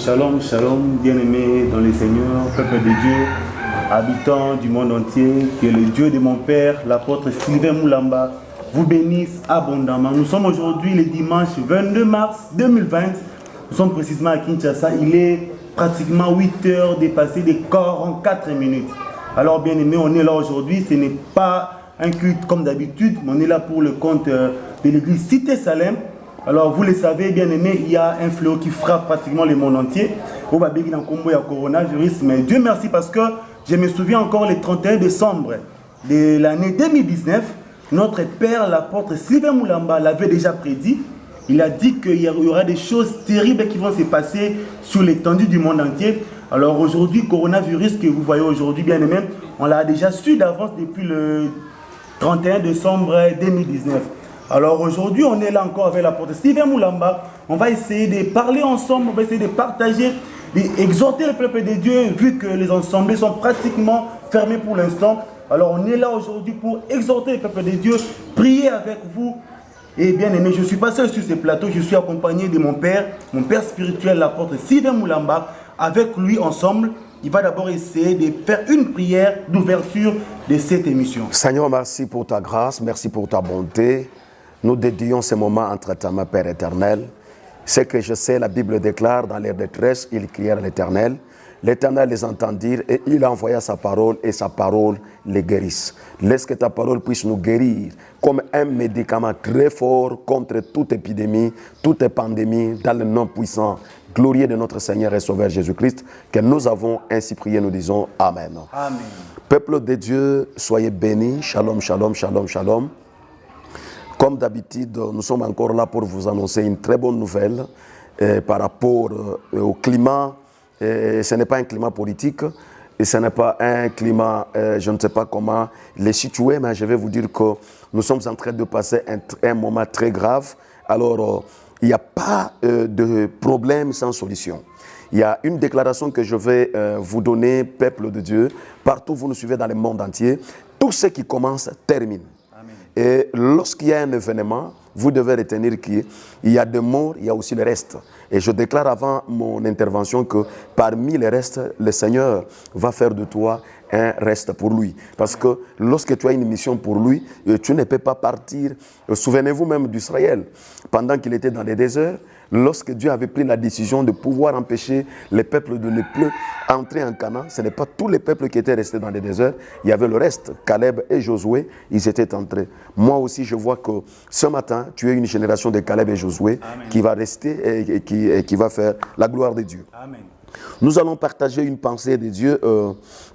Shalom, shalom, bien-aimés dans le Seigneur, peuple de Dieu, habitants du monde entier, que le Dieu de mon Père, l'apôtre Sylvain Moulamba, vous bénisse abondamment. Nous sommes aujourd'hui le dimanche 22 mars 2020. Nous sommes précisément à Kinshasa. Il est pratiquement 8 heures dépassé de 44 minutes. Alors, bien-aimés, on est là aujourd'hui. Ce n'est pas un culte comme d'habitude, mais on est là pour le compte de l'église Cité Salem. Alors, vous le savez, bien aimé, il y a un fléau qui frappe pratiquement le monde entier. Au Babéguin, en combo, il y a coronavirus. Mais Dieu merci parce que je me souviens encore le 31 décembre de l'année 2019, notre père, l'apôtre Sylvain Moulamba, l'avait déjà prédit. Il a dit qu'il y aura des choses terribles qui vont se passer sur l'étendue du monde entier. Alors aujourd'hui, coronavirus que vous voyez aujourd'hui, bien aimé, on l'a déjà su d'avance depuis le 31 décembre 2019. Alors aujourd'hui, on est là encore avec l'apôtre Sylvain Moulamba. On va essayer de parler ensemble, on va essayer de partager, d'exhorter le peuple de Dieu, vu que les assemblées sont pratiquement fermées pour l'instant. Alors on est là aujourd'hui pour exhorter le peuple de Dieu, prier avec vous. Et bien aimé, je ne suis pas seul sur ce plateau, je suis accompagné de mon père spirituel, l'apôtre Sylvain Moulamba. Avec lui ensemble, il va d'abord essayer de faire une prière d'ouverture de cette émission. Seigneur, merci pour ta grâce, merci pour ta bonté. Nous dédions ce moment entre ta main, Père éternel. Ce que je sais, la Bible déclare, dans leur détresse, ils crièrent à l'Éternel. L'Éternel les entendit et il a envoyé sa parole et sa parole les guérisse. Laisse que ta parole puisse nous guérir comme un médicament très fort contre toute épidémie, toute pandémie, dans le nom puissant, glorieux de notre Seigneur et Sauveur Jésus-Christ, que nous avons ainsi prié, nous disons Amen. Amen. Peuple de Dieu, soyez bénis. Shalom, shalom, shalom, shalom. Comme d'habitude, nous sommes encore là pour vous annoncer une très bonne nouvelle par rapport au climat. Ce n'est pas un climat politique et ce n'est pas un climat, je ne sais pas comment les situer, mais je vais vous dire que nous sommes en train de passer un moment très grave. Alors, il n'y a pas de problème sans solution. Il y a une déclaration que je vais vous donner, peuple de Dieu. Partout où vous nous suivez dans le monde entier, tout ce qui commence termine. Et lorsqu'il y a un événement, vous devez retenir qu'il y a des morts, il y a aussi le reste. Et je déclare avant mon intervention que parmi les restes, le Seigneur va faire de toi un reste pour lui. Parce que lorsque tu as une mission pour lui, tu ne peux pas partir. Souvenez-vous même d'Israël, pendant qu'il était dans les déserts, lorsque Dieu avait pris la décision de pouvoir empêcher les peuples de ne plus entrer en Canaan, ce n'est pas tous les peuples qui étaient restés dans les déserts, il y avait le reste. Caleb et Josué, ils étaient entrés. Moi aussi, je vois que ce matin, tu es une génération de Caleb et Josué qui va rester et qui va faire la gloire de Dieu. Amen. Nous allons partager une pensée de Dieu.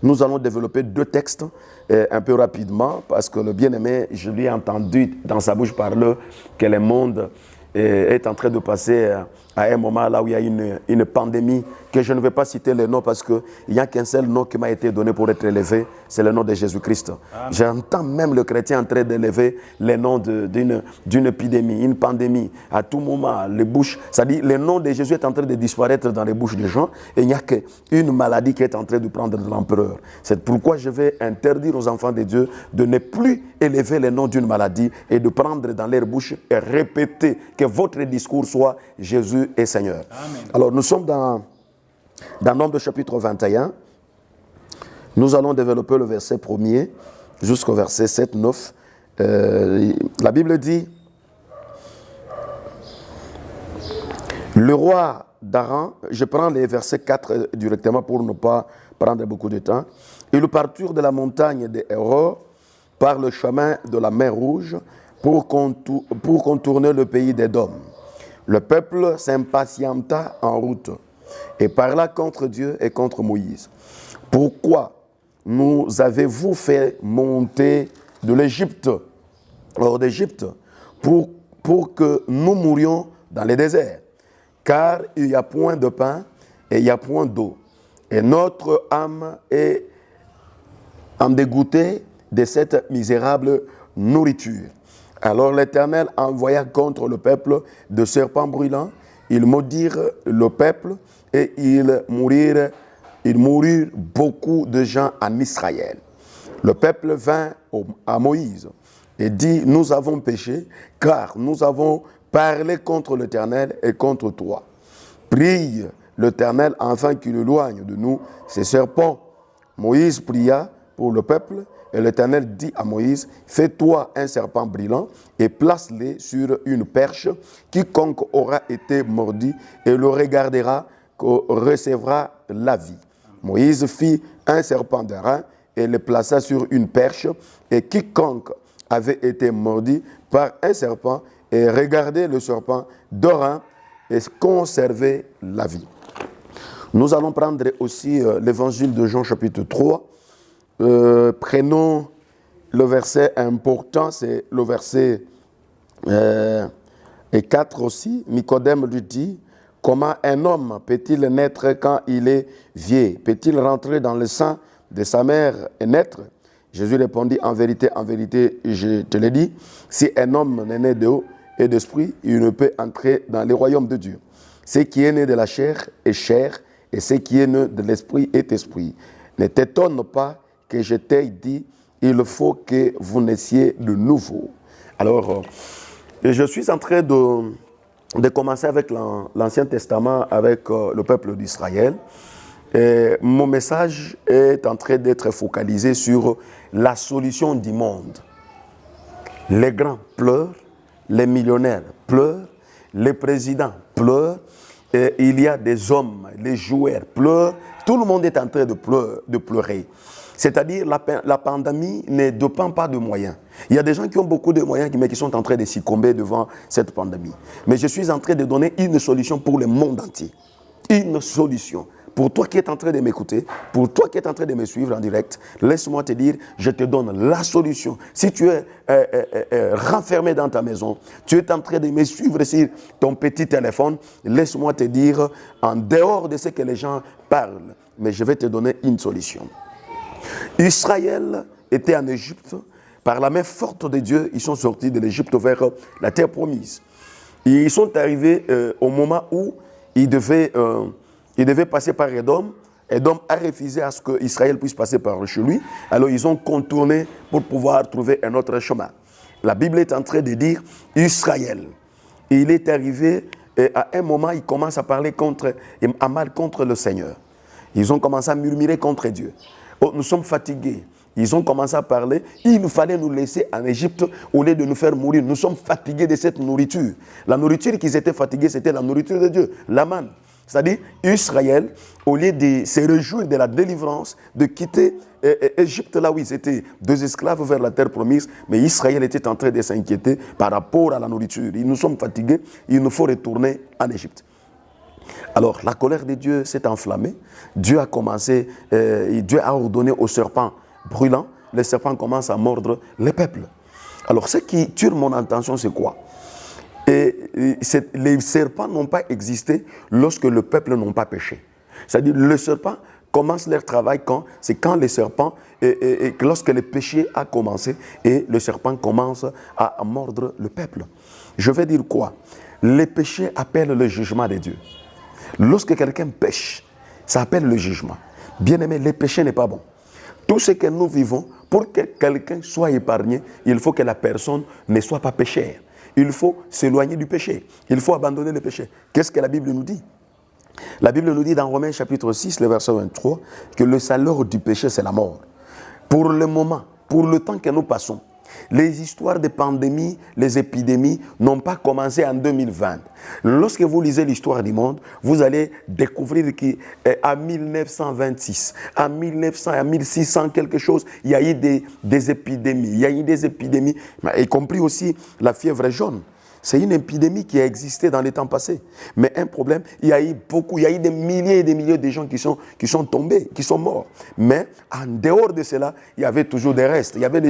Nous allons développer deux textes un peu rapidement parce que le bien-aimé, je lui ai entendu dans sa bouche parler que le monde est en train de passer à un moment là où il y a une pandémie que je ne vais pas citer le nom parce qu'il n'y a qu'un seul nom qui m'a été donné pour être élevé, c'est le nom de Jésus-Christ. J'entends même le chrétien en train d'élever le nom d'une épidémie, une pandémie. À tout moment, les bouches, c'est-à-dire le nom de Jésus est en train de disparaître dans les bouches des gens et il n'y a qu'une maladie qui est en train de prendre de l'ampleur. C'est pourquoi je vais interdire aux enfants de Dieu de ne plus élever le nom d'une maladie et de prendre dans leur bouche et répéter que votre discours soit Jésus est Seigneur. Amen. Alors nous sommes dans Nombre chapitre 21, nous allons développer le verset 1er jusqu'au verset 7-9. La Bible dit, le roi d'Aran, je prends les versets 4 directement pour ne pas prendre beaucoup de temps. Ils partirent de la montagne de Héros par le chemin de la mer Rouge pour contourner le pays d'Édom. Le peuple s'impatienta en route et parla contre Dieu et contre Moïse. Pourquoi nous avez-vous fait monter de l'Égypte, hors d'Égypte, pour que nous mourions dans les déserts? Car il n'y a point de pain et il n'y a point d'eau. Et notre âme est en dégoûtée de cette misérable nourriture. Alors l'Éternel envoya contre le peuple de serpents brûlants. Ils maudirent le peuple et ils moururent beaucoup de gens en Israël. Le peuple vint à Moïse et dit, nous avons péché car nous avons parlé contre l'Éternel et contre toi. Prie l'Éternel afin qu'il éloigne de nous ces serpents. Moïse pria pour le peuple et l'Éternel dit à Moïse, fais-toi un serpent brillant et place-les sur une perche. Quiconque aura été mordu et le regardera recevra la vie. Moïse fit un serpent d'airain et le plaça sur une perche, et quiconque avait été mordu par un serpent et regardait le serpent d'airain et conservait la vie. Nous allons prendre aussi l'évangile de Jean chapitre 3. Prenons le verset important, c'est le verset 4 aussi. Nicodème lui dit, comment un homme peut-il naître quand il est vieux? Peut-il rentrer dans le sein de sa mère et naître? Jésus répondit, en vérité, je te l'ai dit, si un homme n'est né d'eau et d'esprit, il ne peut entrer dans le royaume de Dieu. Ce qui est né de la chair est chair, et ce qui est né de l'esprit est esprit. Ne t'étonne pas que je t'ai dit, il faut que vous naissiez de nouveau. Alors, je suis en train de commencer avec l'Ancien Testament, avec le peuple d'Israël. Et mon message est en train d'être focalisé sur la solution du monde. Les grands pleurent, les millionnaires pleurent, les présidents pleurent, et il y a des hommes, les joueurs pleurent, tout le monde est en train de pleurer. C'est-à-dire la pandémie ne dépend pas de moyens. Il y a des gens qui ont beaucoup de moyens mais qui sont en train de succomber devant cette pandémie. Mais je suis en train de donner une solution pour le monde entier. Une solution. Pour toi qui es en train de m'écouter, pour toi qui es en train de me suivre en direct, laisse-moi te dire, je te donne la solution. Si tu es renfermé dans ta maison, tu es en train de me suivre sur ton petit téléphone, laisse-moi te dire, en dehors de ce que les gens parlent, mais je vais te donner une solution. Israël était en Égypte, par la main forte de Dieu, ils sont sortis de l'Égypte vers la terre promise. Et ils sont arrivés au moment où ils devaient passer par Édom. Édom a refusé à ce qu'Israël puisse passer par chez lui. Alors ils ont contourné pour pouvoir trouver un autre chemin. La Bible est en train de dire Israël. Et il est arrivé à un moment, il commence à parler à mal contre le Seigneur. Ils ont commencé à murmurer contre Dieu. Oh, nous sommes fatigués. Ils ont commencé à parler. Il nous fallait nous laisser en Égypte au lieu de nous faire mourir. Nous sommes fatigués de cette nourriture. La nourriture qu'ils étaient fatigués, c'était la nourriture de Dieu, la manne. C'est-à-dire, Israël, au lieu de se réjouir de la délivrance, de quitter Égypte, là où ils étaient deux esclaves vers la terre promise, mais Israël était en train de s'inquiéter par rapport à la nourriture. Nous sommes fatigués, il nous faut retourner en Égypte. Alors, la colère de Dieu s'est enflammée. Dieu a commencé, Dieu a ordonné au serpent brûlant. Le serpent commence à mordre le peuple. Alors, ce qui tue mon attention, c'est quoi? Les serpents n'ont pas existé lorsque le peuple n'a pas péché. C'est-à-dire, le serpent commence leur travail c'est quand les serpents, lorsque le péché a commencé et le serpent commence à mordre le peuple. Je vais dire quoi? Le péché appelle le jugement de Dieu. Lorsque quelqu'un pêche, ça appelle le jugement. Bien aimé, le péché n'est pas bon. Tout ce que nous vivons, pour que quelqu'un soit épargné, il faut que la personne ne soit pas péchère. Il faut s'éloigner du péché. Il faut abandonner le péché. Qu'est-ce que la Bible nous dit? La Bible nous dit dans Romains chapitre 6, le verset 23, que le salaire du péché, c'est la mort. Pour le moment, pour le temps que nous passons, les histoires de pandémies, les épidémies n'ont pas commencé en 2020. Lorsque vous lisez l'histoire du monde, vous allez découvrir qu'à 1926, à 1900, à 1600 quelque chose, il y a eu des épidémies. Il y a eu des épidémies, y compris aussi la fièvre jaune. C'est une épidémie qui a existé dans les temps passés. Mais un problème, il y a eu des milliers et des milliers de gens qui sont tombés, qui sont morts. Mais en dehors de cela, il y avait toujours des restes. Il y avait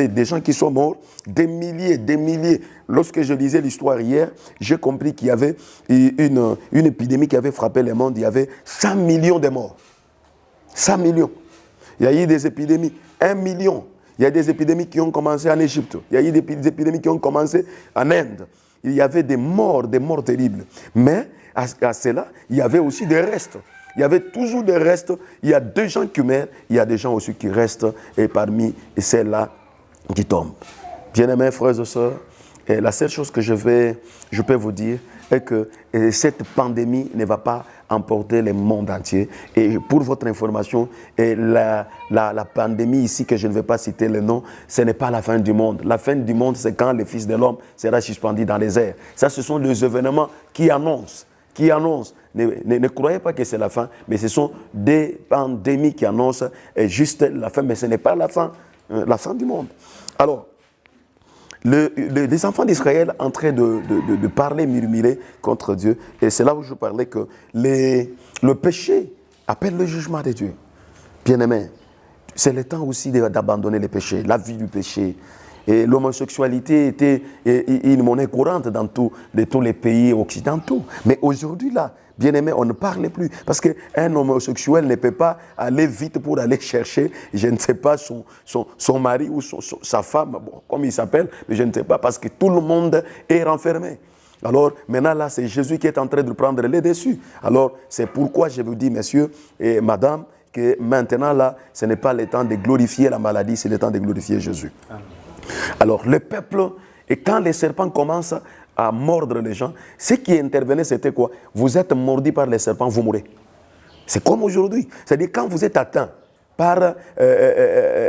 des gens qui sont morts, des milliers. Lorsque je lisais l'histoire hier, j'ai compris qu'il y avait une épidémie qui avait frappé le monde. Il y avait 100 millions de morts. 100 millions. Il y a eu des épidémies, 1 million. Il y a des épidémies qui ont commencé en Égypte. Il y a eu des épidémies qui ont commencé en Inde. Il y avait des morts terribles. Mais à cela, il y avait aussi des restes. Il y avait toujours des restes. Il y a des gens qui meurent. Il y a des gens aussi qui restent. Et parmi celles-là qui tombent. Bien-aimés frères et sœurs, Et la seule chose que je peux vous dire est que cette pandémie ne va pas emporter le monde entier. Et pour votre information, la pandémie ici, que je ne vais pas citer le nom, ce n'est pas la fin du monde. La fin du monde, c'est quand le Fils de l'homme sera suspendu dans les airs. Ça, ce sont des événements qui annoncent. Ne croyez pas que c'est la fin, mais ce sont des pandémies qui annoncent juste la fin, mais ce n'est pas la fin du monde. Alors, les enfants d'Israël en train de parler, murmurer contre Dieu, et c'est là où je parlais que le péché appelle le jugement de Dieu. Bien-aimés, c'est le temps aussi d'abandonner le péché, la vie du péché. Et l'homosexualité était une monnaie courante dans tous les pays occidentaux. Mais aujourd'hui, là, bien aimé, on ne parle plus. Parce qu'un homosexuel ne peut pas aller vite pour aller chercher, je ne sais pas, son mari ou sa femme, bon, comme il s'appelle, mais je ne sais pas, parce que tout le monde est renfermé. Alors, maintenant, là, c'est Jésus qui est en train de prendre les dessus. Alors, c'est pourquoi je vous dis, messieurs et madame, que maintenant, là, ce n'est pas le temps de glorifier la maladie, c'est le temps de glorifier Jésus. Amen. Alors, le peuple, et quand les serpents commencent à mordre les gens, ce qui intervenait, c'était quoi? Vous êtes mordi par les serpents, vous mourrez. C'est comme aujourd'hui. C'est-à-dire, quand vous êtes atteint par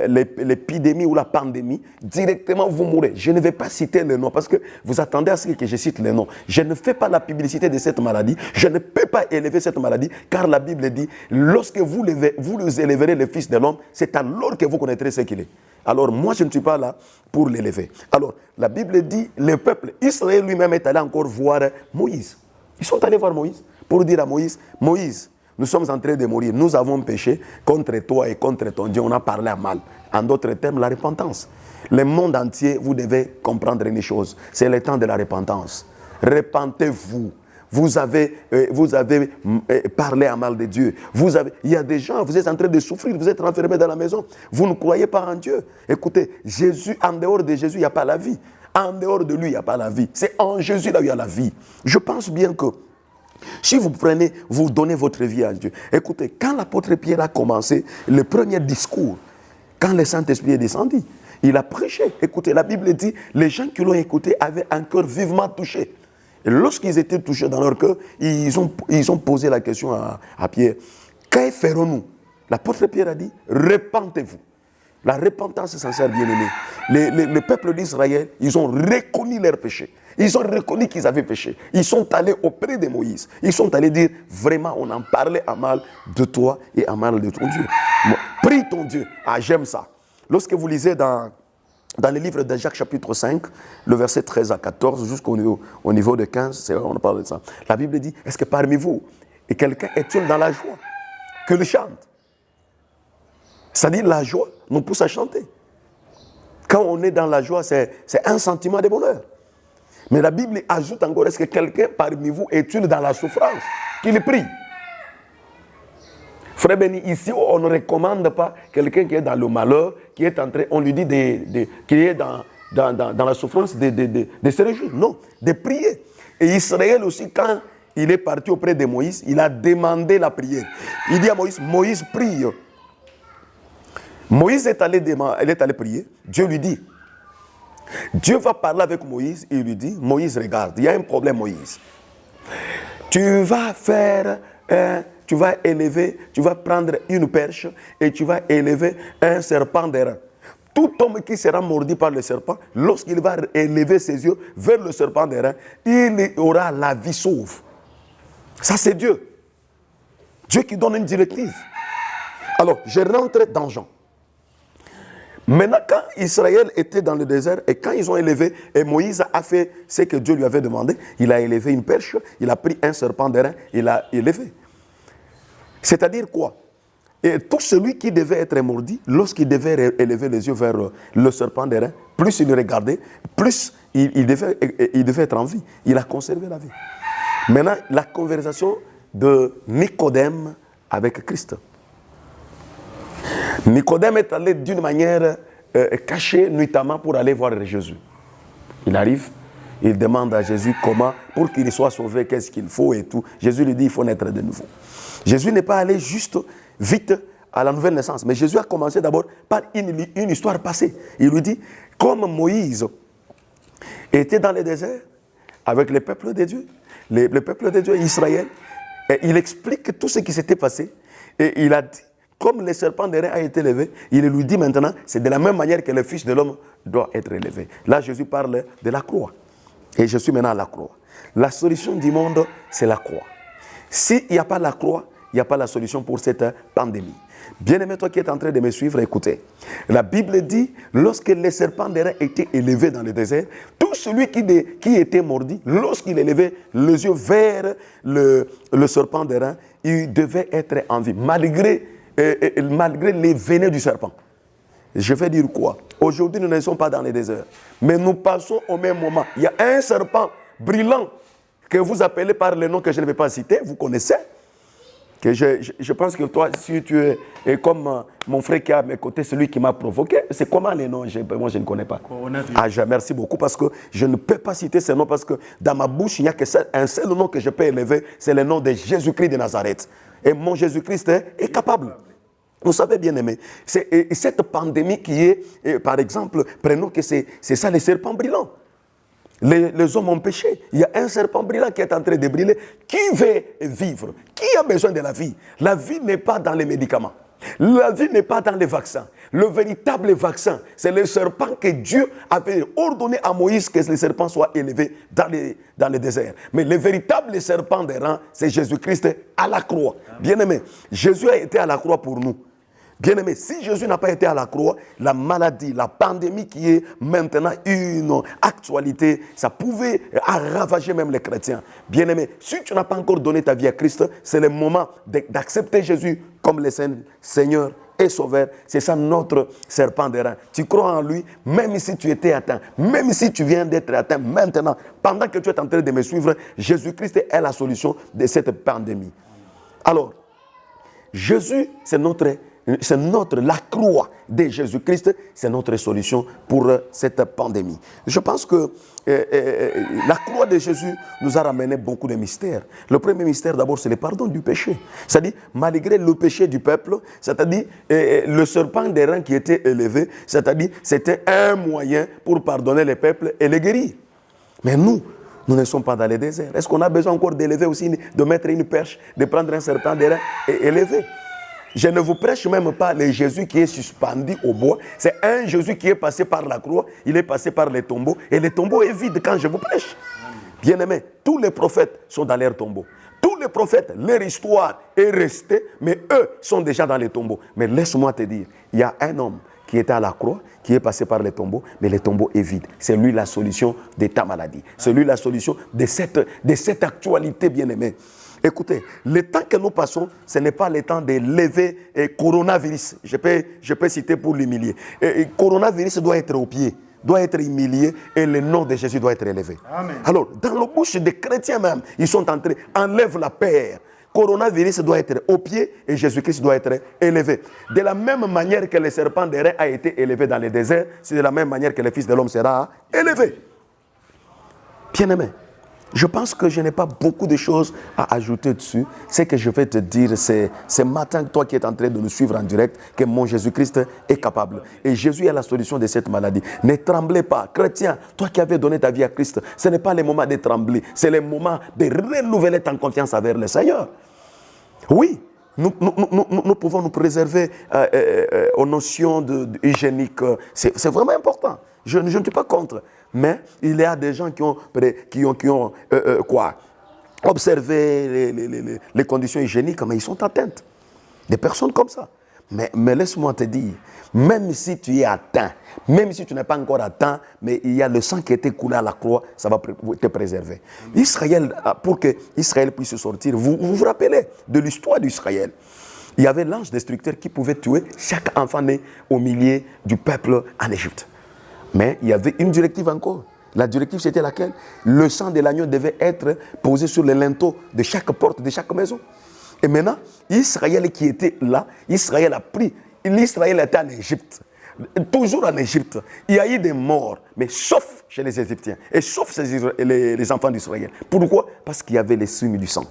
l'épidémie ou la pandémie, directement vous mourrez. Je ne vais pas citer le nom parce que vous attendez à ce que je cite le nom. Je ne fais pas la publicité de cette maladie. Je ne peux pas élever cette maladie car la Bible dit, lorsque vous élèverez le Fils de l'homme, c'est alors que vous connaîtrez ce qu'il est. Alors moi, je ne suis pas là pour l'élever. Alors, la Bible dit, le peuple, Israël lui-même est allé encore voir Moïse. Ils sont allés voir Moïse pour dire à Moïse, Moïse, nous sommes en train de mourir, nous avons péché contre toi et contre ton Dieu, on a parlé à mal. En d'autres termes, la repentance. Le monde entier, vous devez comprendre une chose, c'est le temps de la repentance. Repentez-vous. Vous avez parlé à mal de Dieu. Il y a des gens, vous êtes en train de souffrir, vous êtes enfermés dans la maison. Vous ne croyez pas en Dieu. Écoutez, Jésus, en dehors de Jésus, il n'y a pas la vie. En dehors de lui, il n'y a pas la vie. C'est en Jésus là où il y a la vie. Je pense bien que si vous prenez, vous donnez votre vie à Dieu. Écoutez, quand l'apôtre Pierre a commencé le premier discours, quand le Saint-Esprit est descendu, il a prêché. Écoutez, la Bible dit, les gens qui l'ont écouté avaient un cœur vivement touché. Et lorsqu'ils étaient touchés dans leur cœur, ils ont posé la question à Pierre. Que ferons-nous? L'apôtre Pierre a dit, repentez-vous. La repentance est sincère, bien-aimé. Le peuple d'Israël, ils ont reconnu leur péché. Ils ont reconnu qu'ils avaient péché. Ils sont allés auprès de Moïse. Ils sont allés dire, vraiment, on en parlait à mal de toi et à mal de ton Dieu. Prie ton Dieu. Ah, j'aime ça. Lorsque vous lisez dans le livre de Jacques chapitre 5, le verset 13 à 14, jusqu'au niveau de 15, on parle de ça. La Bible dit, est-ce que parmi vous, et quelqu'un est-il dans la joie que le chante? C'est-à-dire la joie nous pousse à chanter. Quand on est dans la joie, c'est un sentiment de bonheur. Mais la Bible ajoute encore, est-ce que quelqu'un parmi vous est-il dans la souffrance? Qu'il prie. Frère Béni, ici, on ne recommande pas quelqu'un qui est dans le malheur, qui est en train, on lui dit qui est dans la souffrance de se réjouir. Non, de prier. Et Israël aussi, quand il est parti auprès de Moïse, il a demandé la prière. Il dit à Moïse, Moïse prie. Moïse est allé prier. Dieu lui dit, Dieu va parler avec Moïse et il lui dit, Moïse, regarde, il y a un problème, Moïse. Tu vas prendre une perche et tu vas élever un serpent d'airain. Tout homme qui sera mordu par le serpent, lorsqu'il va élever ses yeux vers le serpent d'airain, il aura la vie sauve. Ça, c'est Dieu. Dieu qui donne une directive. Alors, je rentre dans Jean. Maintenant, quand Israël était dans le désert et quand ils ont élevé, et Moïse a fait ce que Dieu lui avait demandé, il a élevé une perche, il a pris un serpent d'airain, il l'a élevé. C'est-à-dire quoi? Et tout celui qui devait être mordu, lorsqu'il devait élever les yeux vers le serpent d'airain, plus il le regardait, plus il devait être en vie. Il a conservé la vie. Maintenant, la conversation de Nicodème avec Christ. Nicodème est allé d'une manière cachée, nuitamment, pour aller voir Jésus. Il arrive, il demande à Jésus comment, pour qu'il soit sauvé, qu'est-ce qu'il faut et tout. Jésus lui dit, il faut naître de nouveau. Jésus n'est pas allé juste vite à la nouvelle naissance, mais Jésus a commencé d'abord par une histoire passée. Il lui dit, comme Moïse était dans le désert avec le peuple de Dieu, le peuple de Dieu, Israël. Et il explique tout ce qui s'était passé. Et il a dit, comme le serpent d'airain a été élevé, il lui dit maintenant, c'est de la même manière que le Fils de l'homme doit être élevé. Là, Jésus parle de la croix. Et je suis maintenant à la croix. La solution du monde, c'est la croix. S'il n'y a pas la croix, il n'y a pas la solution pour cette pandémie. Bien-aimé, toi qui es en train de me suivre, écoutez. La Bible dit, lorsque le serpent d'airain était élevé dans le désert, tout celui qui était mordu, lorsqu'il élevait les yeux vers le serpent d'airain, il devait être en vie, malgré les venins du serpent. Je vais dire quoi? Aujourd'hui, nous ne sommes pas dans le désert, mais nous passons au même moment. Il y a un serpent brillant que vous appelez par le nom que je ne vais pas citer, vous connaissez. Que je pense que toi, si tu es comme mon frère qui est à mes côtés, celui qui m'a provoqué, c'est comment les noms? Moi, je ne connais pas. Merci beaucoup parce que je ne peux pas citer ces noms parce que dans ma bouche, il n'y a qu'un seul nom que je peux élever, c'est le nom de Jésus-Christ de Nazareth. Et mon Jésus-Christ est capable. Vous savez, bien aimé, cette pandémie qui est, par exemple, prenons que c'est ça, les serpents brillants. Les hommes ont péché. Il y a un serpent brillant qui est en train de briller. Qui veut vivre? Qui a besoin de la vie? La vie n'est pas dans les médicaments. La vie n'est pas dans les vaccins. Le véritable vaccin, c'est le serpent que Dieu avait ordonné à Moïse que le serpent soit élevé dans le désert. Mais le véritable serpent d'airain, c'est Jésus-Christ à la croix. Bien-aimé, Jésus a été à la croix pour nous. Bien-aimé, si Jésus n'a pas été à la croix, la maladie, la pandémie qui est maintenant une actualité, ça pouvait ravager même les chrétiens. Bien-aimé, si tu n'as pas encore donné ta vie à Christ, c'est le moment d'accepter Jésus comme le Seigneur et Sauveur. C'est ça notre serpent d'airain. Tu crois en lui, même si tu étais atteint, même si tu viens d'être atteint maintenant, pendant que tu es en train de me suivre, Jésus-Christ est la solution de cette pandémie. Alors, Jésus, la croix de Jésus-Christ, c'est notre solution pour cette pandémie. Je pense que la croix de Jésus nous a ramené beaucoup de mystères. Le premier mystère, d'abord, c'est le pardon du péché. C'est-à-dire, malgré le péché du peuple, c'est-à-dire le serpent d'airain qui était élevé, c'est-à-dire, c'était un moyen pour pardonner les peuples et les guérir. Mais nous ne sommes pas dans le désert. Est-ce qu'on a besoin encore d'élever aussi, de mettre une perche, de prendre un serpent d'airain et élever? Je ne vous prêche même pas le Jésus qui est suspendu au bois. C'est un Jésus qui est passé par la croix, il est passé par les tombeaux. Et le tombeau est vide quand je vous prêche. Bien-aimés, tous les prophètes sont dans leur tombeau. Tous les prophètes, leur histoire est restée, mais eux sont déjà dans les tombeaux. Mais laisse-moi te dire, il y a un homme qui était à la croix, qui est passé par les tombeaux, mais le tombeau est vide. C'est lui la solution de ta maladie. C'est lui la solution de cette actualité, bien-aimée. Écoutez, le temps que nous passons, ce n'est pas le temps de lever coronavirus. Je peux citer pour l'humilier. Coronavirus doit être au pied, doit être humilié et le nom de Jésus doit être élevé. Amen. Alors, dans la bouche des chrétiens même, ils sont entrés, enlève la paix. Coronavirus doit être au pied et Jésus-Christ doit être élevé. De la même manière que le serpent d'airain a été élevé dans le désert, c'est de la même manière que le Fils de l'homme sera élevé. Bien-aimé, je pense que je n'ai pas beaucoup de choses à ajouter dessus. Ce que je vais te dire, c'est ce matin, toi qui es en train de nous suivre en direct, que mon Jésus-Christ est capable. Et Jésus est la solution de cette maladie. Ne tremblez pas. Chrétien, toi qui avais donné ta vie à Christ, ce n'est pas le moment de trembler. C'est le moment de renouveler ta confiance envers le Seigneur. Oui, nous pouvons nous préserver aux notions hygiéniques. C'est vraiment important. Je ne suis pas contre. Mais il y a des gens qui ont observé les conditions hygiéniques, mais ils sont atteintes. Des personnes comme ça. Mais laisse-moi te dire, même si tu es atteint, même si tu n'es pas encore atteint, mais il y a le sang qui a été coulé à la croix, ça va te préserver. Israël, pour que Israël puisse sortir, vous vous rappelez de l'histoire d'Israël. Il y avait l'ange destructeur qui pouvait tuer chaque enfant né au milieu du peuple en Égypte. Mais il y avait une directive encore. La directive, c'était laquelle? Le sang de l'agneau devait être posé sur les linteaux de chaque porte, de chaque maison. Et maintenant, Israël qui était là, Israël était en Égypte. Toujours en Égypte. Il y a eu des morts, mais sauf chez les Égyptiens. Et sauf les enfants d'Israël. Pourquoi? Parce qu'il y avait les signes du sang.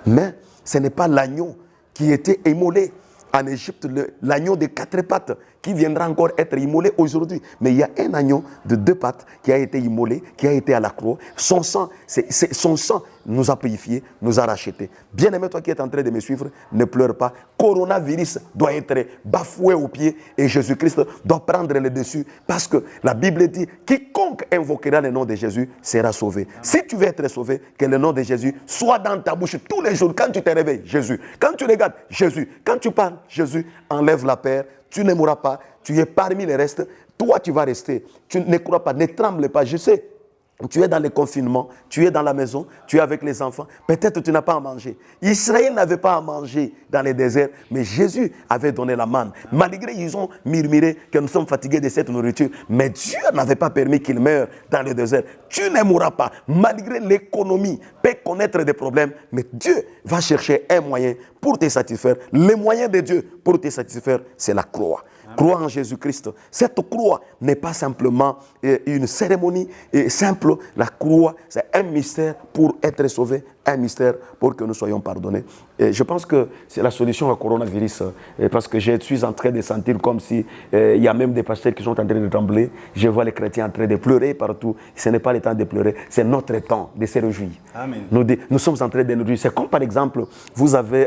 Mais ce n'est pas l'agneau qui était immolé. En Égypte, l'agneau de 4 pattes qui viendra encore être immolé aujourd'hui. Mais il y a un agneau de 2 pattes qui a été immolé, qui a été à la croix. Son sang nous a purifiés, nous a rachetés. Bien-aimé, toi qui es en train de me suivre, ne pleure pas. Coronavirus doit être bafoué aux pieds et Jésus-Christ doit prendre le dessus parce que la Bible dit quiconque invoquera le nom de Jésus sera sauvé. Si tu veux être sauvé, que le nom de Jésus soit dans ta bouche tous les jours. Quand tu te réveilles, Jésus. Quand tu regardes, Jésus. Quand tu parles, Jésus. Enlève la peur. Tu ne mourras pas. Tu es parmi les restes. Toi, tu vas rester. Tu ne crois pas. Ne tremble pas. Je sais. Tu es dans le confinement, tu es dans la maison, tu es avec les enfants. Peut-être tu n'as pas à manger. Israël n'avait pas à manger dans les déserts, mais Jésus avait donné la manne. Malgré ils ont murmuré que nous sommes fatigués de cette nourriture, mais Dieu n'avait pas permis qu'ils meurent dans le désert. Tu ne mourras pas. Malgré l'économie peut connaître des problèmes, mais Dieu va chercher un moyen pour te satisfaire. Le moyen de Dieu pour te satisfaire, c'est la croix. Croix en Jésus-Christ. Cette croix n'est pas simplement une cérémonie simple. La croix, c'est un mystère pour être sauvé, un mystère pour que nous soyons pardonnés. Et je pense que c'est la solution au coronavirus. Parce que je suis en train de sentir comme si il y a même des pasteurs qui sont en train de trembler. Je vois les chrétiens en train de pleurer partout. Ce n'est pas le temps de pleurer, c'est notre temps de se réjouir. Amen. Nous sommes en train de nous réjouir. C'est comme par exemple, vous avez...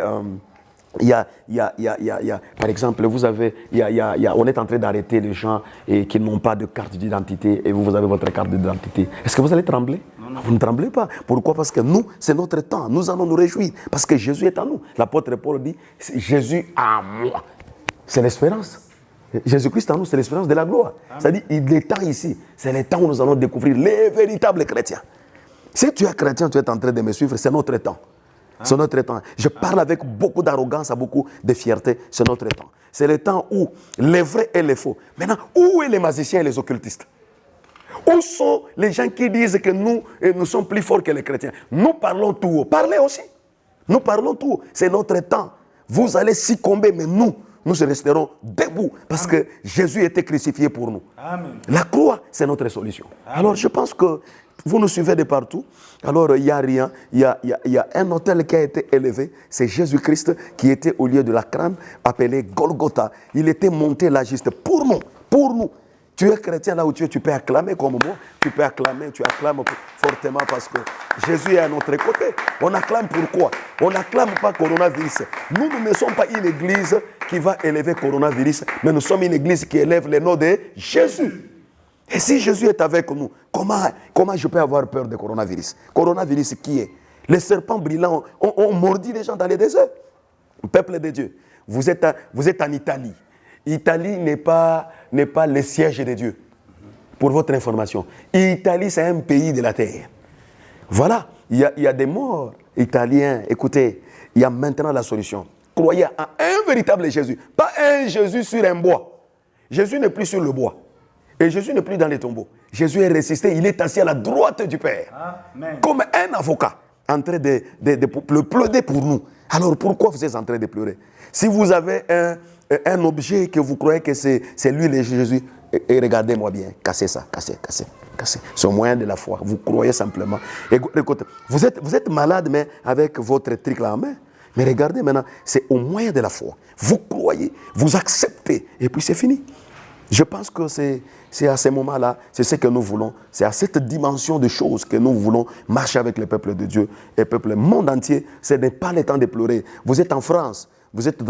par exemple, on est en train d'arrêter les gens qui n'ont pas de carte d'identité et vous avez votre carte d'identité. Est-ce que vous allez trembler? Non. Vous ne tremblez pas. Pourquoi? Parce que nous, c'est notre temps. Nous allons nous réjouir parce que Jésus est en nous. L'apôtre Paul dit, Jésus en moi. C'est l'espérance. Jésus-Christ en nous, c'est l'espérance de la gloire. C'est-à-dire, il est temps ici. C'est le temps où nous allons découvrir les véritables chrétiens. Si tu es chrétien, tu es en train de me suivre, c'est notre temps. C'est notre temps. Je parle avec beaucoup d'arrogance, beaucoup de fierté. C'est notre temps. C'est le temps où les vrais et les faux. Maintenant, où sont les magiciens et les occultistes? Où sont les gens qui disent que nous sommes plus forts que les chrétiens? Nous parlons tout haut. Parlez aussi. Nous parlons tout haut. C'est notre temps. Vous allez succomber, mais nous resterons debout parce que Jésus était crucifié pour nous. Amen. La croix, c'est notre solution. Amen. Alors, je pense que vous nous suivez de partout. Alors, il y a rien. Il y a un autel qui a été élevé. C'est Jésus-Christ qui était au lieu de la crâne, appelé Golgotha. Il était monté là juste pour nous. Pour nous. Tu es chrétien là où tu es, tu peux acclamer comme moi. Tu peux acclamer, tu acclames fortement parce que Jésus est à notre côté. On acclame pourquoi? On n'acclame pas coronavirus. Nous ne sommes pas une église qui va élever coronavirus, mais nous sommes une église qui élève le nom de Jésus. Et si Jésus est avec nous, comment je peux avoir peur de coronavirus? Coronavirus qui est? Les serpents brillants ont mordu les gens dans les déserts. Peuple de Dieu, vous êtes en Italie. Italie n'est pas le siège de Dieu. Pour votre information. Italie, c'est un pays de la terre. Voilà, il y a des morts italiens. Écoutez, il y a maintenant la solution. Croyez en un véritable Jésus. Pas un Jésus sur un bois. Jésus n'est plus sur le bois. Et Jésus n'est plus dans les tombeaux. Jésus est ressuscité, il est assis à la droite du Père. Amen. Comme un avocat en train de pleurer pour nous. Alors pourquoi vous êtes en train de pleurer? Si vous avez un objet que vous croyez que c'est lui le Jésus, et regardez-moi bien, cassez ça, cassez. C'est au moyen de la foi. Vous croyez simplement. Écoutez, vous êtes malade, mais avec votre truc là en main. Mais regardez maintenant, c'est au moyen de la foi. Vous croyez, vous acceptez, et puis c'est fini. Je pense que c'est à ce moment-là, c'est ce que nous voulons. C'est à cette dimension de choses que nous voulons marcher avec le peuple de Dieu et le peuple monde entier. Ce n'est pas le temps de pleurer. Vous êtes en France, vous êtes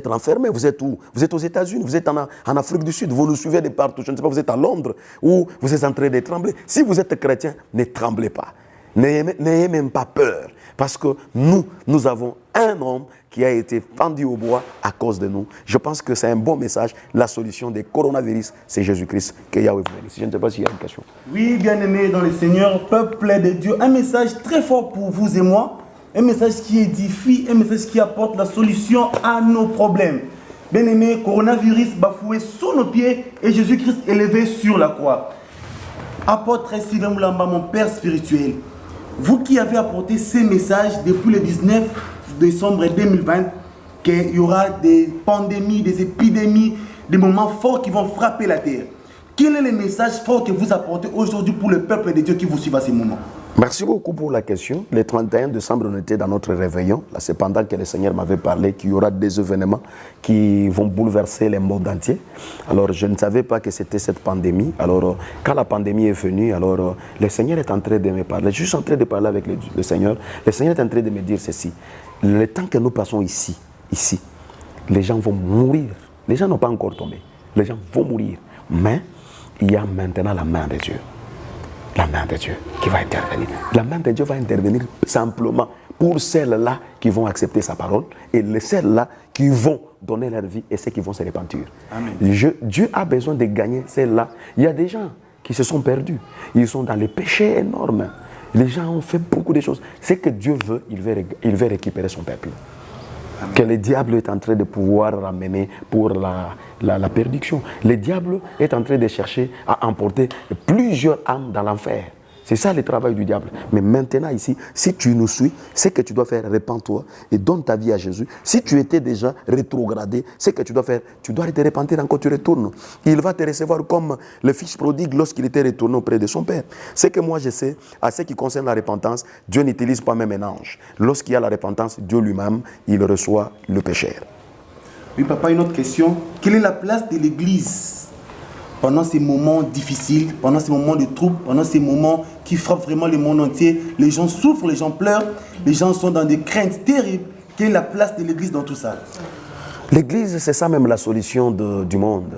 enfermé, vous êtes où? Vous êtes aux États-Unis, vous êtes en Afrique du Sud, vous nous suivez de partout. Je ne sais pas, vous êtes à Londres ou vous êtes en train de trembler. Si vous êtes chrétien, ne tremblez pas. N'ayez même pas peur. Parce que nous avons un homme qui a été pendu au bois à cause de nous. Je pense que c'est un bon message. La solution des coronavirus, c'est Jésus-Christ. Que Yahweh vous bénisse. Je ne sais pas s'il y a une question. Oui, bien-aimés dans le Seigneur, peuple de Dieu, un message très fort pour vous et moi. Un message qui édifie, un message qui apporte la solution à nos problèmes. Bien-aimés, coronavirus bafoué sous nos pieds et Jésus-Christ élevé sur la croix. Apôtre Sylvain Moulamba, mon père spirituel, vous qui avez apporté ces messages depuis le 19 décembre 2020, qu'il y aura des pandémies, des épidémies, des moments forts qui vont frapper la terre. Quel est le message fort que vous apportez aujourd'hui pour le peuple de Dieu qui vous suit à ces moments? Merci beaucoup pour la question. Le 31 décembre, on était dans notre réveillon. Là, c'est pendant que le Seigneur m'avait parlé qu'il y aura des événements qui vont bouleverser le monde entier. Alors, je ne savais pas que c'était cette pandémie. Alors, quand la pandémie est venue, alors le Seigneur est en train de me parler. Je suis en train de parler avec le Seigneur. Le Seigneur est en train de me dire ceci. Le temps que nous passons ici, les gens vont mourir. Les gens n'ont pas encore tombé. Les gens vont mourir. Mais il y a maintenant la main de Dieu. La main de Dieu qui va intervenir. La main de Dieu va intervenir simplement pour celles-là qui vont accepter sa parole et celles-là qui vont donner leur vie et ceux qui vont se repentir. Amen. Dieu a besoin de gagner celles-là. Il y a des gens qui se sont perdus. Ils sont dans les péchés énormes. Les gens ont fait beaucoup de choses. Ce que Dieu veut, il veut récupérer son peuple. Amen. Que le diable est en train de pouvoir ramener pour la perdition. Le diable est en train de chercher à emporter plusieurs âmes dans l'enfer. C'est ça le travail du diable. Mais maintenant ici, si tu nous suis, ce que tu dois faire, répands-toi et donne ta vie à Jésus. Si tu étais déjà rétrogradé, ce que tu dois faire, tu dois te repentir encore, tu retournes. Il va te recevoir comme le fils prodigue lorsqu'il était retourné auprès de son père. Ce que moi je sais, à ce qui concerne la repentance, Dieu n'utilise pas même un ange. Lorsqu'il y a la repentance, Dieu lui-même, il reçoit le pécheur. Oui, papa, une autre question. Quelle est la place de l'Église pendant ces moments difficiles, pendant ces moments de troubles, pendant ces moments qui frappent vraiment le monde entier? Les gens souffrent, les gens pleurent, les gens sont dans des craintes terribles. Quelle est la place de l'Église dans tout ça? L'Église, c'est ça même la solution du monde.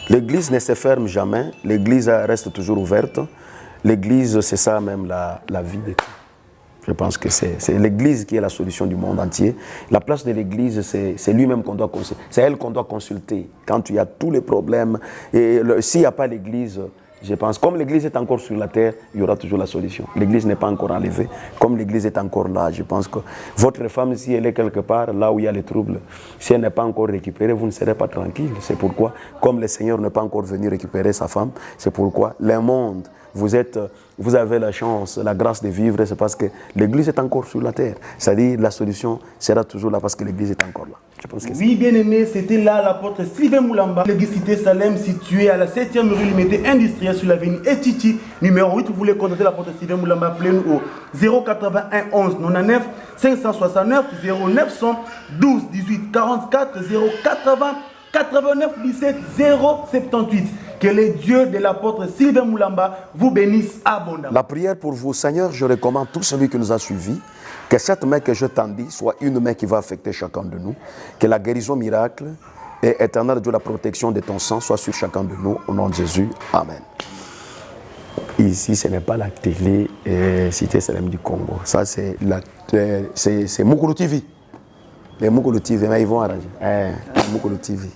L'Église ne se ferme jamais, l'Église reste toujours ouverte. L'Église, c'est ça même la vie de tout. Je pense que c'est l'Église qui est la solution du monde entier. La place de l'Église, c'est lui-même qu'on doit consulter. C'est elle qu'on doit consulter quand il y a tous les problèmes. Et s'il n'y a pas l'Église, je pense, comme l'Église est encore sur la terre, il y aura toujours la solution. L'Église n'est pas encore enlevée. Comme l'Église est encore là, je pense que votre femme, si elle est quelque part, là où il y a les troubles, si elle n'est pas encore récupérée, vous ne serez pas tranquille. C'est pourquoi, comme le Seigneur n'est pas encore venu récupérer sa femme, c'est pourquoi le monde, vous avez la chance, la grâce de vivre, c'est parce que l'Église est encore sur la terre. C'est-à-dire la solution sera toujours là parce que l'Église est encore là. Je pense que oui, bien aimé, c'était là l'apôtre Sylvain Moulamba, l'église Cité Salem, située à la 7e rue Limité Industrielle sur l'avenue Etiti, numéro 8. Vous voulez contacter l'apôtre Sylvain Moulamba, appelez-nous au 081 11 99 569 0912 18 44 080 89 17 078. Que le Dieu de l'apôtre Sylvain Moulamba vous bénisse abondamment. La prière pour vous, Seigneur, je recommande tout celui qui nous a suivis. Que cette main que je tendis soit une main qui va affecter chacun de nous. Que la guérison miracle et éternelle Dieu, la protection de ton sang soit sur chacun de nous. Au nom de Jésus. Amen. Ici, ce n'est pas la télé Cité Salem du Congo. Ça, c'est Mukulu TV. Les Mukulu TV, mais ils vont arranger. Mukulu TV.